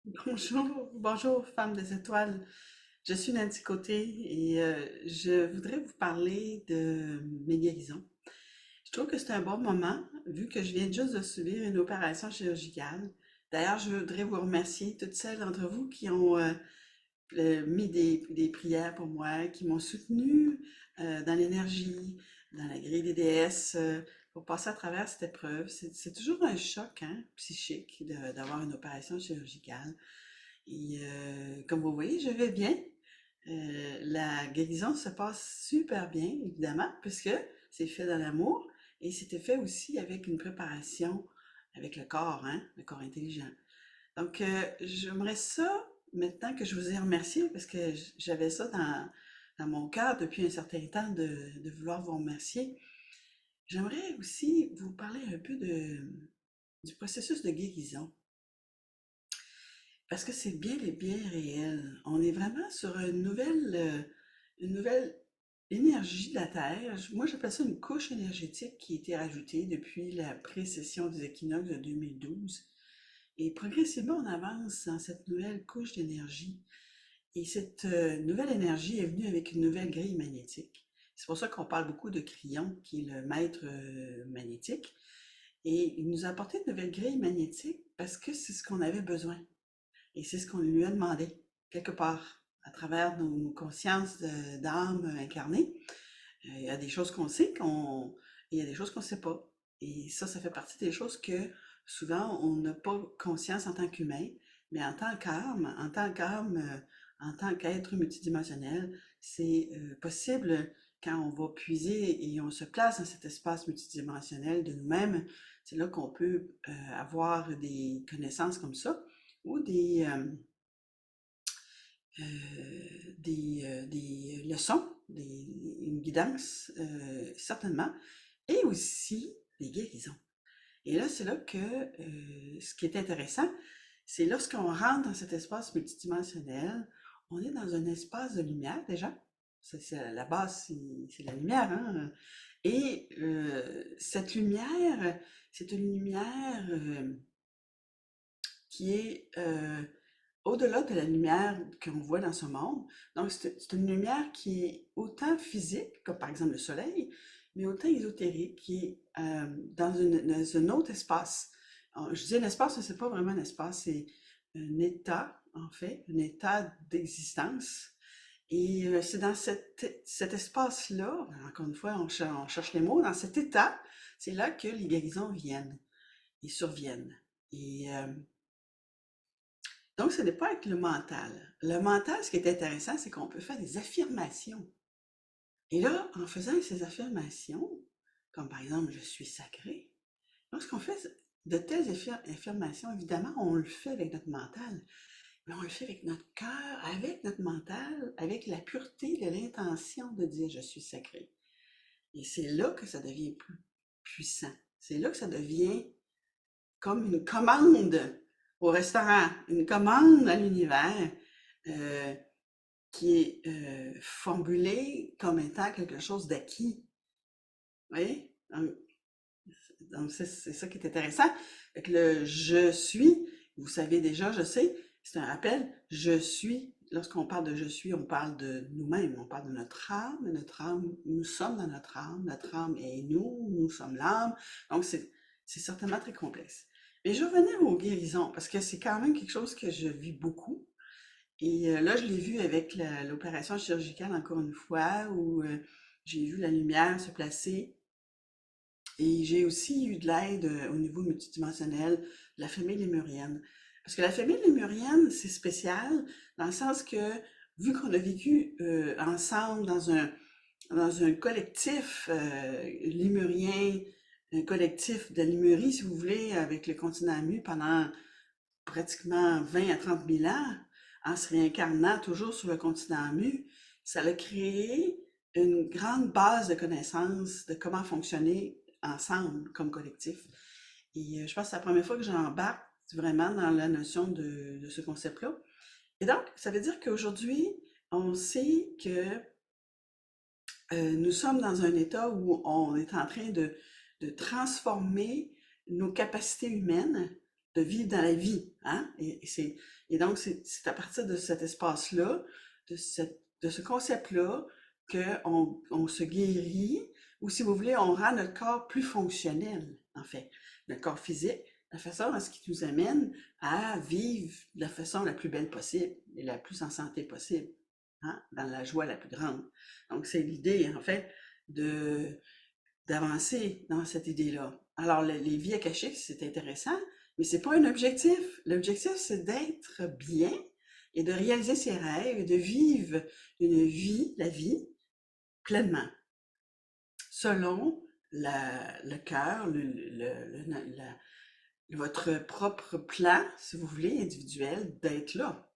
Bonjour, bonjour, femme des étoiles. Je suis Nancy Côté et je voudrais vous parler de mes guérisons. Je trouve que c'est un bon moment vu que je viens juste de subir une opération chirurgicale. D'ailleurs, je voudrais vous remercier toutes celles d'entre vous qui ont mis des prières pour moi, qui m'ont soutenue dans l'énergie, dans la grille des déesses, pour passer à travers cette épreuve. C'est toujours un choc hein, psychique d'avoir une opération chirurgicale. Et comme vous voyez, je vais bien. La guérison se passe super bien, évidemment, puisque c'est fait dans l'amour et c'était fait aussi avec une préparation avec le corps intelligent. Donc, j'aimerais ça, maintenant que je vous ai remercié, parce que j'avais ça dans mon cœur depuis un certain temps de vouloir vous remercier, j'aimerais aussi vous parler un peu du processus de guérison. Parce que c'est bien réel. On est vraiment sur une nouvelle énergie de la Terre. Moi, j'appelle ça une couche énergétique qui a été rajoutée depuis la précession des équinoxes de 2012. Et progressivement, on avance dans cette nouvelle couche d'énergie. Et cette nouvelle énergie est venue avec une nouvelle grille magnétique. C'est pour ça qu'on parle beaucoup de Cryon, qui est le maître magnétique. Et il nous a apporté une nouvelle grille magnétique parce que c'est ce qu'on avait besoin. Et c'est ce qu'on lui a demandé, quelque part, à travers nos consciences d'âme incarnées. Il y a des choses qu'on sait, il y a des choses qu'on ne sait pas. Et ça fait partie des choses que souvent on n'a pas conscience en tant qu'humain, mais en tant qu'être multidimensionnel, c'est possible quand on va puiser et on se place dans cet espace multidimensionnel de nous-mêmes, c'est là qu'on peut avoir des connaissances comme ça ou des leçons, une guidance, certainement, et aussi des guérisons. Et là, c'est là que ce qui est intéressant, c'est lorsqu'on rentre dans cet espace multidimensionnel, on est dans un espace de lumière déjà. C'est la base, c'est la lumière, hein? Et cette lumière, c'est une lumière qui est au-delà de la lumière qu'on voit dans ce monde. Donc, c'est une lumière qui est autant physique, comme par exemple le soleil, mais autant ésotérique, qui est dans un autre espace. Alors, je dis un espace, mais c'est pas vraiment un espace, c'est un état, en fait, un état d'existence. Et c'est dans cet espace-là, encore une fois, on cherche les mots, dans cet état, c'est là que les guérisons viennent et surviennent. Et donc, ce n'est pas avec le mental. Le mental, ce qui est intéressant, c'est qu'on peut faire des affirmations. Et là, en faisant ces affirmations, comme par exemple «je suis sacré», lorsqu'on fait de telles affirmations, évidemment, on le fait avec notre mental, mais on le fait avec notre cœur, avec notre mental, avec la pureté de l'intention de dire «je suis sacré». Et c'est là que ça devient plus puissant. C'est là que ça devient comme une commande au restaurant, une commande à l'univers euh, qui est formulée comme étant quelque chose d'acquis. Vous voyez? Donc c'est ça qui est intéressant. Avec le je suis, vous savez déjà, je sais, c'est un rappel, je suis. Lorsqu'on parle de je suis, on parle de nous-mêmes, on parle de notre âme, nous sommes dans notre âme est nous, nous sommes l'âme. Donc c'est certainement très complexe. Mais je revenais aux guérisons, parce que c'est quand même quelque chose que je vis beaucoup. Et là, je l'ai vu avec l'opération chirurgicale encore une fois, où j'ai vu la lumière se placer et j'ai aussi eu de l'aide au niveau multidimensionnel de la famille lémurienne. Parce que la famille lémurienne, c'est spécial dans le sens que, vu qu'on a vécu ensemble dans un collectif lémurien, un collectif de Lémurie, si vous voulez, avec le continent Mu pendant pratiquement 20 à 30 000 ans, en se réincarnant toujours sur le continent Mu, ça a créé une grande base de connaissances de comment fonctionner ensemble comme collectif. Et je pense que c'est la première fois que j'embarque vraiment dans la notion de ce concept-là. Et donc, ça veut dire qu'aujourd'hui, on sait que nous sommes dans un état où on est en train de transformer nos capacités humaines de vivre dans la vie, hein? Et donc, c'est à partir de cet espace-là, de ce concept-là, qu'on se guérit, ou si vous voulez, on rend notre corps plus fonctionnel, en fait, notre corps physique, de façon à ce qui nous amène à vivre de la façon la plus belle possible et la plus en santé possible, hein, dans la joie la plus grande. Donc, c'est l'idée, en fait, de d'avancer dans cette idée-là. Alors, les vies akashiques, c'est intéressant, mais c'est pas un objectif. L'objectif, c'est d'être bien et de réaliser ses rêves et de vivre la vie, pleinement, selon le cœur, votre propre plan, si vous voulez, individuel, d'être là.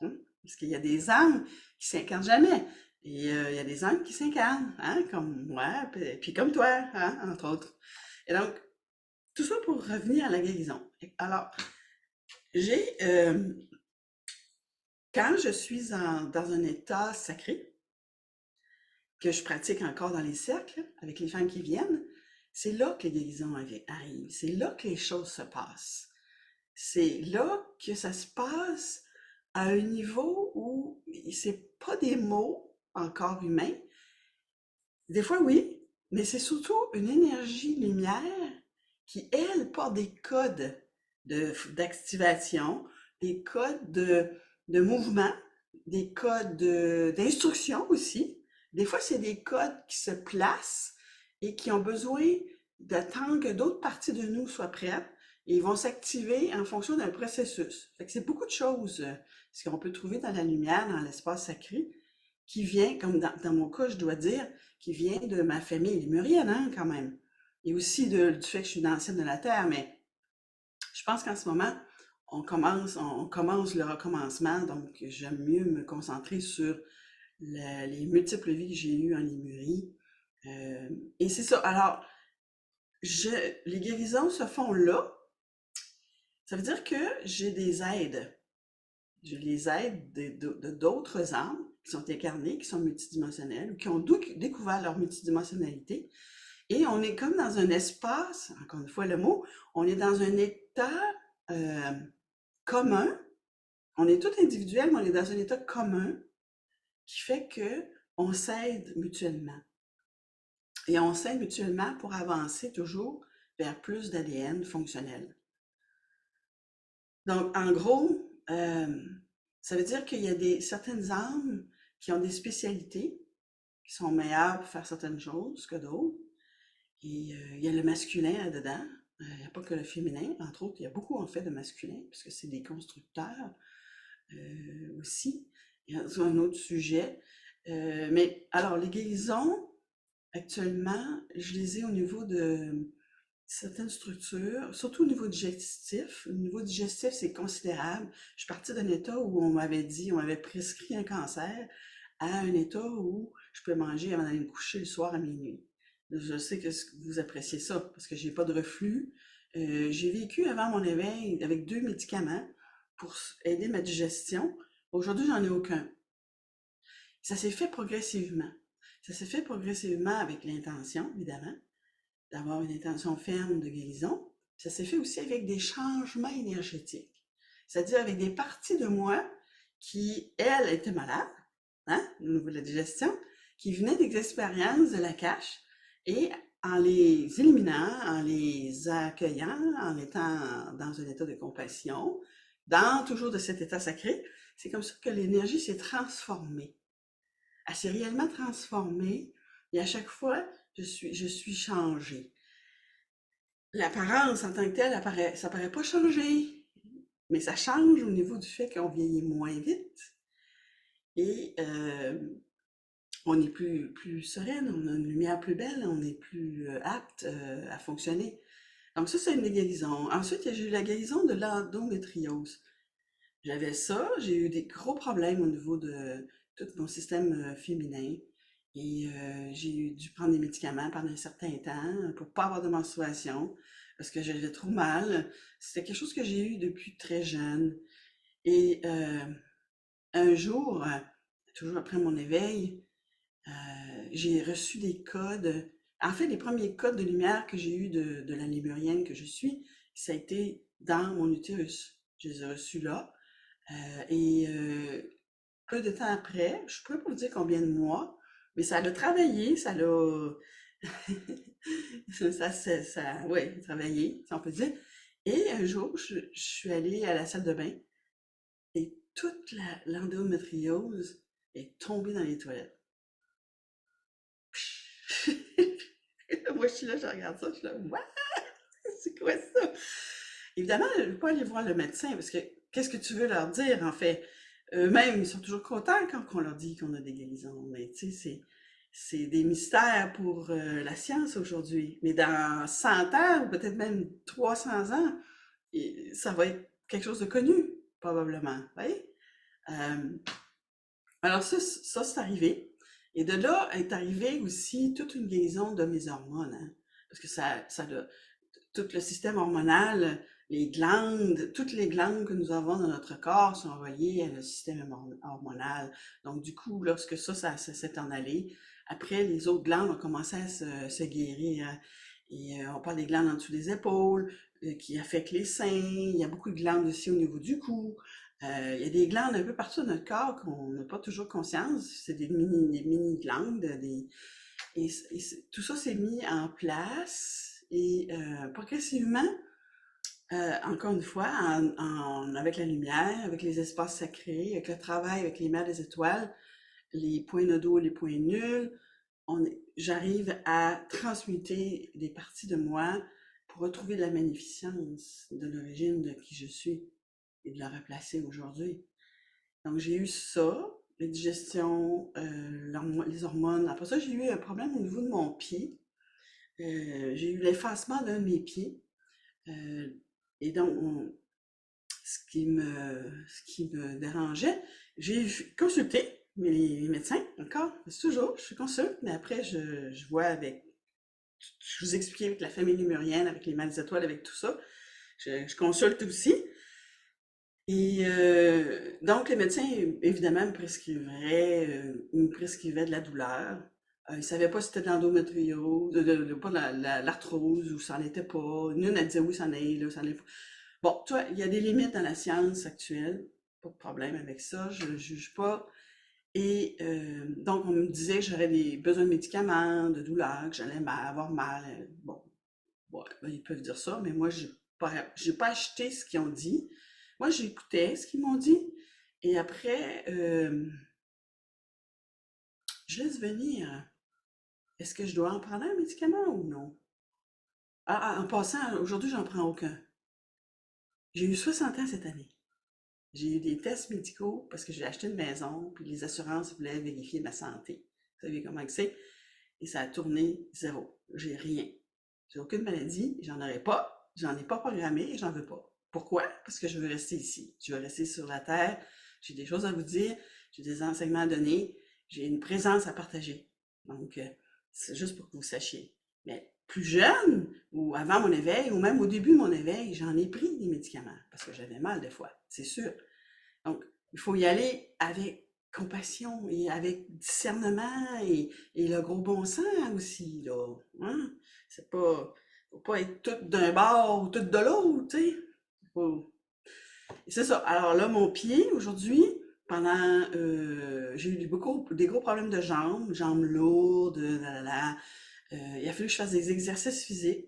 Hein? Parce qu'il y a des âmes qui s'incarnent jamais. Et il y a des âmes qui s'incarnent, hein, comme moi, puis comme toi, hein, entre autres. Et donc, tout ça pour revenir à la guérison. Alors, j'ai, quand je suis dans un état sacré, que je pratique encore dans les cercles, avec les femmes qui viennent, c'est là que les guérisons arrivent. C'est là que les choses se passent. C'est là que ça se passe à un niveau où c'est pas des mots encore humains. Des fois, oui, mais c'est surtout une énergie lumière qui, elle, porte des codes d'activation, des codes de mouvement, des codes d'instruction aussi. Des fois, c'est des codes qui se placent et qui ont besoin d'attendre que d'autres parties de nous soient prêtes et ils vont s'activer en fonction d'un processus. Fait que c'est beaucoup de choses, ce qu'on peut trouver dans la lumière, dans l'espace sacré, qui vient, comme dans mon cas, je dois dire, qui vient de ma famille lémurienne, hein, quand même. Et aussi du fait que je suis une ancienne de la Terre, mais je pense qu'en ce moment, on commence le recommencement, donc j'aime mieux me concentrer sur les multiples vies que j'ai eues en Lémurie. Et c'est ça. Alors, les guérisons se font là. Ça veut dire que j'ai des aides. Je les aide de d'autres âmes qui sont incarnées, qui sont multidimensionnelles, ou qui ont découvert leur multidimensionnalité. Et on est comme dans un espace, encore une fois le mot, on est dans un état commun. On est tous individuels, mais on est dans un état commun qui fait que on s'aide mutuellement. Et on s'aide mutuellement pour avancer toujours vers plus d'ADN fonctionnel. Donc, en gros, ça veut dire qu'il y a certaines âmes qui ont des spécialités, qui sont meilleures pour faire certaines choses que d'autres. Et il y a le masculin là-dedans. Il n'y a pas que le féminin, entre autres. Il y a beaucoup, en fait, de masculin, puisque c'est des constructeurs aussi. Il y a un autre sujet. Mais alors, les guérisons, actuellement, je les ai au niveau de certaines structures, surtout au niveau digestif. Au niveau digestif, c'est considérable. Je suis partie d'un état où on m'avait prescrit un cancer, à un état où je pouvais manger avant d'aller me coucher le soir à minuit. Je sais que vous appréciez ça, parce que j'ai pas de reflux. J'ai vécu avant mon éveil avec 2 médicaments pour aider ma digestion. Aujourd'hui, j'en ai aucun. Ça s'est fait progressivement. Ça s'est fait progressivement avec l'intention, évidemment, d'avoir une intention ferme de guérison. Ça s'est fait aussi avec des changements énergétiques. C'est-à-dire avec des parties de moi qui, elles, étaient malades, hein, au niveau de la digestion, qui venaient des expériences de la cache, et en les éliminant, en les accueillant, en étant dans un état de compassion, toujours de cet état sacré, c'est comme ça que l'énergie s'est transformée. Elle s'est réellement transformée, et à chaque fois, je suis changée. L'apparence en tant que telle, ça paraît pas changer, mais ça change au niveau du fait qu'on vieillit moins vite et on est plus sereine, on a une lumière plus belle, on est plus apte à fonctionner. Donc ça, c'est une guérison. Ensuite, j'ai eu la guérison de l'endométriose. J'avais ça, j'ai eu des gros problèmes au niveau de tout mon système féminin. Et j'ai dû prendre des médicaments pendant un certain temps pour pas avoir de menstruation, parce que j'avais trop mal. C'était quelque chose que j'ai eu depuis très jeune. Et un jour, toujours après mon éveil, j'ai reçu des codes. En fait, les premiers codes de lumière que j'ai eus de la lémurienne que je suis, ça a été dans mon utérus. Je les ai reçus là. Et peu de temps après, je ne pourrais pas vous dire combien de mois, mais ça l'a travaillé, ça l'a... ouais, travaillé, si on peut dire. Et un jour, je suis allée à la salle de bain et toute l'endométriose est tombée dans les toilettes. Moi, je suis là, je regarde ça, je suis là, what? C'est quoi ça? Évidemment, je ne veux pas aller voir le médecin parce que qu'est-ce que tu veux leur dire, en fait? Eux-mêmes, ils sont toujours contents quand on leur dit qu'on a des guérisons. Mais tu sais, c'est des mystères pour la science aujourd'hui. Mais dans 100 ans, ou peut-être même 300 ans, ça va être quelque chose de connu, probablement. Vous voyez? Euh, alors ça c'est arrivé. Et de là est arrivé aussi toute une guérison de mes hormones, hein. Parce que tout le système hormonal, les glandes, toutes les glandes que nous avons dans notre corps sont reliées à le système hormonal. Donc, du coup, lorsque ça s'est en allé, après, les autres glandes ont commencé à se guérir. Et on parle des glandes en dessous des épaules, qui affectent les seins. Il y a beaucoup de glandes aussi au niveau du cou. Il y a des glandes un peu partout dans notre corps qu'on n'a pas toujours conscience. C'est des mini glandes, tout ça s'est mis en place et progressivement, encore une fois, avec la lumière, avec les espaces sacrés, avec le travail avec les mers des étoiles, les points nodaux, les points nuls, j'arrive à transmuter des parties de moi pour retrouver de la magnificence de l'origine de qui je suis et de la replacer aujourd'hui. Donc, j'ai eu ça, la digestion, les hormones. Après ça, j'ai eu un problème au niveau de mon pied. J'ai eu l'effacement d'un de mes pieds. Euh, et donc, ce qui me dérangeait, j'ai consulté mes médecins, encore, c'est toujours, je consulte, mais après, je vois avec, je vous expliquais avec la famille lémurienne, avec les mâles étoiles, avec tout ça, je consulte aussi. Et donc, les médecins, évidemment, me prescrivaient de la douleur. Ils ne savaient pas si c'était de l'endométriose, pas de l'arthrose ou ça n'en était pas. Une, elle disait oui, ça en est, là, ça en est pas. Bon, tu vois, il y a des limites dans la science actuelle. Pas de problème avec ça, je ne juge pas. Et donc, on me disait que j'aurais besoin de médicaments, de douleurs, que j'allais avoir mal. Bon, ouais, ben, ils peuvent dire ça, mais moi, j'ai pas acheté ce qu'ils ont dit. Moi, j'écoutais ce qu'ils m'ont dit. Et après, je laisse venir. Est-ce que je dois en prendre un médicament ou non? En passant, aujourd'hui, j'en prends aucun. J'ai eu 60 ans cette année. J'ai eu des tests médicaux parce que j'ai acheté une maison, puis les assurances voulaient vérifier ma santé. Vous savez comment c'est? Et ça a tourné zéro. J'ai rien. J'ai aucune maladie, j'en ai pas programmé et j'en veux pas. Pourquoi? Parce que je veux rester ici. Je veux rester sur la terre. J'ai des choses à vous dire, j'ai des enseignements à donner, j'ai une présence à partager. Donc, c'est juste pour que vous sachiez. Mais plus jeune, ou avant mon éveil, ou même au début de mon éveil, j'en ai pris des médicaments parce que j'avais mal des fois, c'est sûr. Donc, il faut y aller avec compassion et avec discernement et le gros bon sens aussi, là. Hein? Faut pas être tout d'un bord ou tout de l'autre, tu sais. Faut- Et c'est ça. Alors là, mon pied, aujourd'hui, j'ai eu des gros problèmes de jambes lourdes, il a fallu que je fasse des exercices physiques.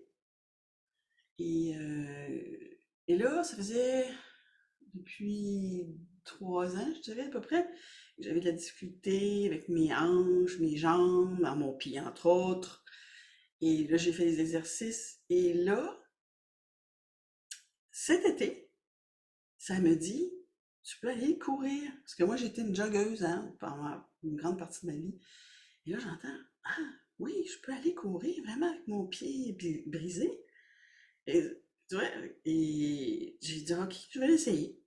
Et, là, ça faisait depuis 3 ans, je dirais à peu près. J'avais de la difficulté avec mes hanches, mes jambes, à mon pied, entre autres. Et là, j'ai fait des exercices. Et là, cet été, ça me dit, tu peux aller courir. Parce que moi, j'étais une joggeuse, hein, pendant une grande partie de ma vie. Et là, j'entends, ah, oui, je peux aller courir vraiment avec mon pied brisé. Et, tu vois, et j'ai dit, ok, je vais l'essayer.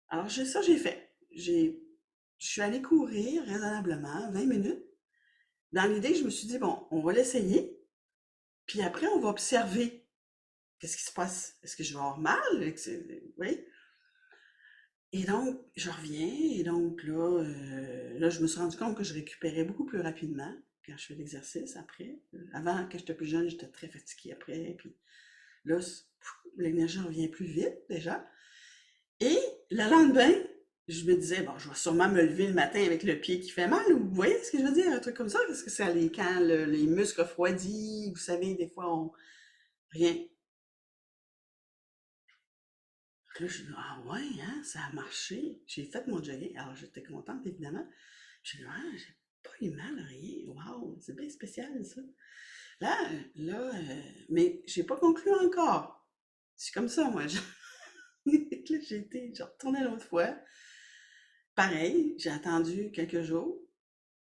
Alors, j'ai fait. Je suis allée courir raisonnablement, 20 minutes. Dans l'idée, je me suis dit, bon, on va l'essayer, puis après, on va observer qu'est-ce qui se passe. Est-ce que je vais avoir mal? Oui. Et donc, je reviens, et donc là, je me suis rendu compte que je récupérais beaucoup plus rapidement quand je fais l'exercice après. Avant, quand j'étais plus jeune, j'étais très fatiguée après, puis Là, l'énergie revient plus vite déjà. Et le lendemain, je me disais, bon, je vais sûrement me lever le matin avec le pied qui fait mal, ou vous voyez ce que je veux dire, un truc comme ça, parce que c'est quand les muscles refroidissent, vous savez, des fois, on... Rien. Là, je dis, ah ouais, hein, ça a marché. J'ai fait mon jogging. Alors, j'étais contente, évidemment. J'ai dit, ah, j'ai pas eu mal, rien. Waouh, c'est bien spécial, ça. Mais j'ai pas conclu encore. C'est comme ça, moi. Là, j'ai retourné l'autre fois. Pareil, j'ai attendu quelques jours.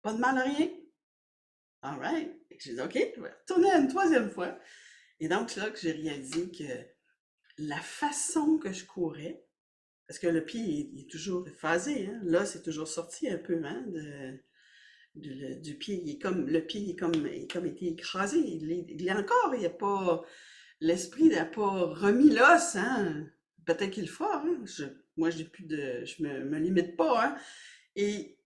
Pas de mal à rien. All right. J'ai dit, OK, je vais retourner une troisième fois. Et donc, c'est là que j'ai réalisé que la façon que je courais, parce que le pied il est toujours phasé, hein? Là, c'est toujours sorti un peu hein, du pied. Le pied il est comme été écrasé. Il est encore, il n'y a pas. L'esprit n'a pas remis l'os, hein? Peut-être qu'il le fera, hein? Moi, je me limite pas, hein? Et,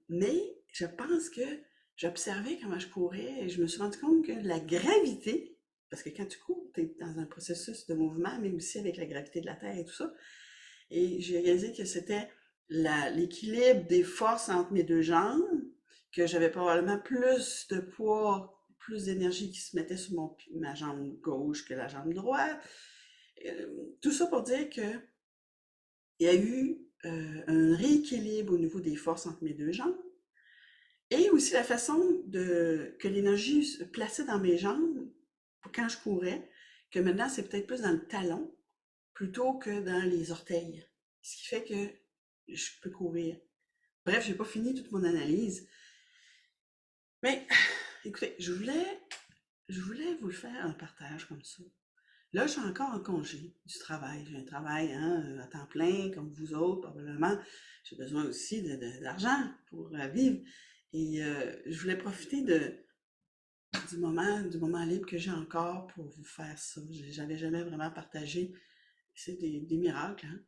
mais je pense que j'observais comment je courais et je me suis rendu compte que la gravité, parce que quand tu cours, tu es dans un processus de mouvement, mais aussi avec la gravité de la Terre et tout ça. Et j'ai réalisé que c'était l'équilibre des forces entre mes deux jambes, que j'avais probablement plus de poids, plus d'énergie qui se mettait sur ma jambe gauche que la jambe droite. Tout ça pour dire que il y a eu un rééquilibre au niveau des forces entre mes deux jambes et aussi la façon que l'énergie se plaçait dans mes jambes quand je courais, que maintenant c'est peut-être plus dans le talon plutôt que dans les orteils. Ce qui fait que je peux courir. Bref, j'ai pas fini toute mon analyse. Mais écoutez, je voulais vous le faire un partage comme ça. Là, je suis encore en congé du travail. J'ai un travail hein, à temps plein, comme vous autres, probablement. J'ai besoin aussi d'argent pour vivre. Et je voulais profiter du moment libre que j'ai encore pour vous faire ça. J'avais jamais vraiment partagé. C'est des miracles, hein?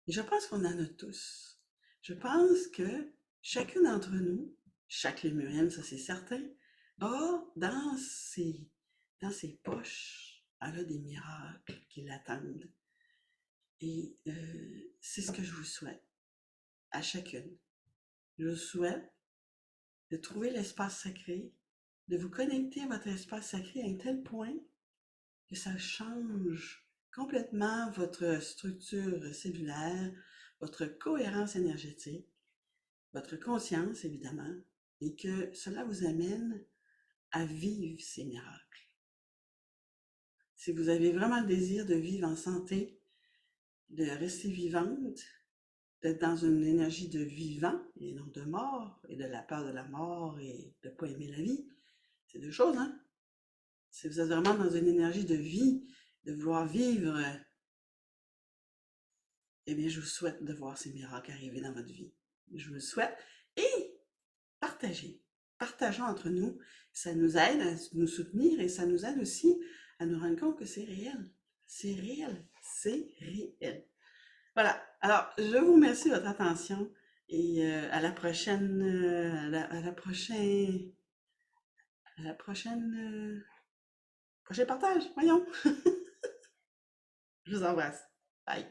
Et je pense qu'on en a tous. Je pense que chacun d'entre nous, chaque lémurienne, ça c'est certain, a dans ses poches, elle a des miracles qui l'attendent. Et c'est ce que je vous souhaite à chacune. Je vous souhaite de trouver l'espace sacré, de vous connecter à votre espace sacré à un tel point que ça change complètement votre structure cellulaire, votre cohérence énergétique, votre conscience évidemment, et que cela vous amène à vivre ces miracles. Si vous avez vraiment le désir de vivre en santé, de rester vivante, d'être dans une énergie de vivant et non de mort, et de la peur de la mort et de ne pas aimer la vie, c'est deux choses, hein? Si vous êtes vraiment dans une énergie de vie, de vouloir vivre, eh bien, je vous souhaite de voir ces miracles arriver dans votre vie. Je vous le souhaite. Et partagez. Partageons entre nous. Ça nous aide à nous soutenir et ça nous aide aussi à nous rendre compte que c'est réel. C'est réel. C'est réel. Voilà. Alors, je vous remercie de votre attention et à la prochaine, à la prochaine, prochain partage. Voyons. Je vous embrasse. Bye.